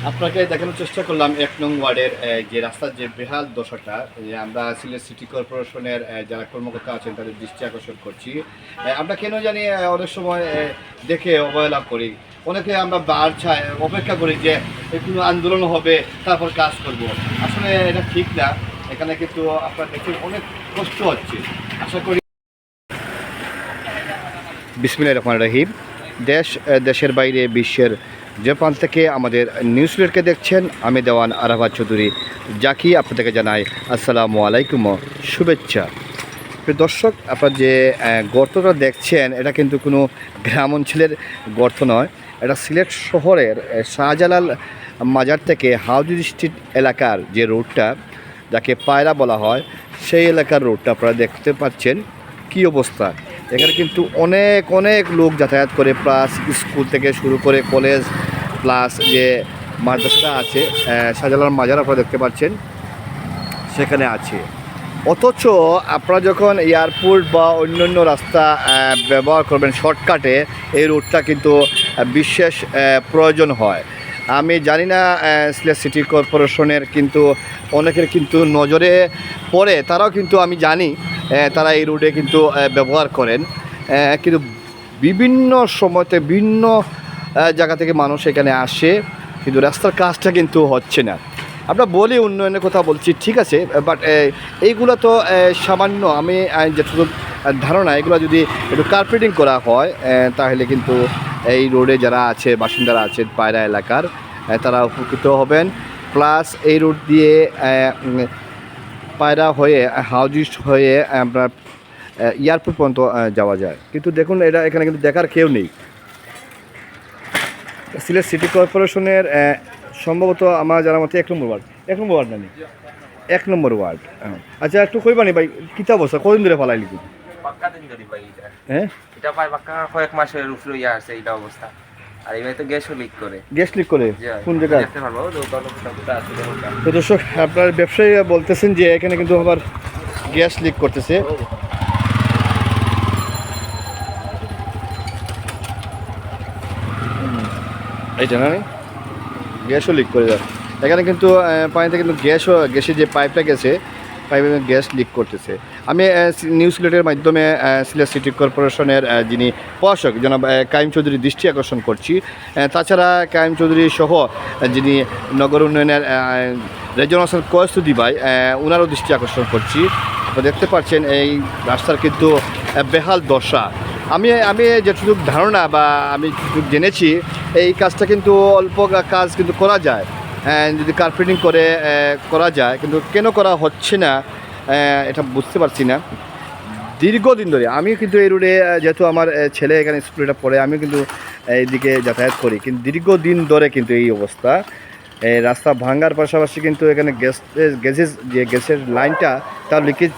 আপনাকে দেখানোর চেষ্টা করলাম ১ নং ওয়ার্ডের যে রাস্তার যে বেহাল দশাটা, আমরা সিলেট সিটি কর্পোরেশনের যারা কর্মকর্তা আছেন তাদের দৃষ্টি আকর্ষণ করছি। আমরা কেন জানি অনেক সময় দেখে অবহেলা করি। অনেকে আমরা বার চাই, অপেক্ষা করি যে কোনো আন্দোলন হবে তারপর কাজ করব। আসলে এটা ঠিক না। এখানে কিন্তু আপনার দেখে অনেক কষ্ট হচ্ছে। আশা করি বিসমিল্লাহির রহমানির রহিম। দেশের বাইরে বিশ্বের যে প্রান্ত থেকে আমাদের নিউজ সিলেটকে দেখছেন, আমি দেওয়ান আরাফাত চৌধুরী জাকি আপনাদেরকে জানাই আসসালামু আলাইকুম, শুভেচ্ছা। প্রিয় দর্শক, আপনারা যে গর্তটা দেখছেন এটা কিন্তু কোনো গ্রাম অঞ্চলের গর্ত নয়। এটা সিলেট শহরের শাহজালাল মাজার থেকে হাউজি স্ট্রিট এলাকার যে রোডটা, যাকে পায়রা বলা হয়, সেই এলাকার রোডটা আপনারা দেখতে পাচ্ছেন কী অবস্থা। এখানে কিন্তু অনেক অনেক লোক যাতায়াত করে, প্লাস স্কুল থেকে শুরু করে কলেজ, প্লাস যে মাদ্রাসাটা আছে শাহজালাল মাজার আপনারা দেখতে পাচ্ছেন সেখানে আছে। অথচ আপনারা যখন এয়ারপোর্ট বা অন্যান্য রাস্তা ব্যবহার করবেন শর্টকাটে, এই রুটটা কিন্তু বিশেষ প্রয়োজন হয়। আমি জানি না সিলেট সিটি কর্পোরেশনের কিন্তু অনেকের কিন্তু নজরে পড়ে, তারাও কিন্তু আমি জানি তারা এই রুটে কিন্তু ব্যবহার করেন, কিন্তু বিভিন্ন সময়তে ভিন্ন জায়গা থেকে মানুষ এখানে আসে, কিন্তু রাস্তার কাজটা কিন্তু হচ্ছে না। আমরা বলি উন্নয়নের কথা বলছি, ঠিক আছে, বাট এইগুলো তো সামান্য, আমি যেটুকু ধারণা, এগুলো যদি একটু কার্পেটিং করা হয় তাহলে কিন্তু এই রোডে যারা আছে বাসিন্দারা আছে পায়রা এলাকার, তারা উপকৃত হবেন। প্লাস এই রোড দিয়ে পায়রা হয়ে হাউজিস্ট হয়ে আমরা এয়ারপোর্ট পর্যন্ত যাওয়া যায়। কিন্তু দেখুন, এখানে কিন্তু দেখার কেউ নেই। সিলেট সিটি কর্পোরেশনের সম্ভবত আমার জানার মতো ১ নম্বর ওয়ার্ড, ১ নম্বর ওয়ার্ড নানি ১ নম্বর ওয়ার্ড। আচ্ছা, একটু কইবানি ভাই, কিতা অবস্থা, কদিন ধরে ফালাই লিখি? পাক্কা দিন ধরে ভাই এটা। হ্যাঁ, এটা প্রায় পাক্কা কয়েক মাসের উপরে ইয়া আছে এইটা অবস্থা। আর এবার তো গ্যাসও লিক করে। গ্যাস লিক করে কোন জায়গায়? দেখতে পারবো দোকানটা আছে দোকানটা। তো দর্শক, আপনার ব্যবসায়ী বলতেছেন যে এখানে কিন্তু আবার গ্যাস লিক করতেছে। এইটা না, গ্যাসও লিক করে যায় এখানে কিন্তু পানিতে কিন্তু গ্যাসের যে পাইপটা গেছে, পাইপে গ্যাস লিক করতেছে। আমি নিউজ সিলেটের মাধ্যমে সিলেট সিটি কর্পোরেশনের যিনি প্রশাসক জনাব কাইম চৌধুরীর দৃষ্টি আকর্ষণ করছি। তাছাড়া কাইম চৌধুরী সহ যিনি নগর উন্নয়নের রেজন হাসান কয়স্তুদি ভাই, ওনারও দৃষ্টি আকর্ষণ করছি। দেখতে পাচ্ছেন এই রাস্তার কিন্তু বেহাল দশা। আমি যেটুকু ধারণা বা আমি যেটুকু জেনেছি, এই কাজটা কিন্তু অল্প কাজ কিন্তু করা যায়, যদি কার্পেটিং করে করা যায়, কিন্তু কেন করা হচ্ছে না এটা বুঝতে পারছি না। দীর্ঘদিন ধরে আমি কিন্তু এই রোডে, যেহেতু আমার ছেলে এখানে স্কুলটা পড়ে, আমি কিন্তু এইদিকে যাতায়াত করি, কিন্তু দীর্ঘদিন ধরে কিন্তু এই অবস্থা। রাস্তা ভাঙার পাশাপাশি কিন্তু এখানে গ্যাসের যে গ্যাসের লাইনটা, তার লিকেজ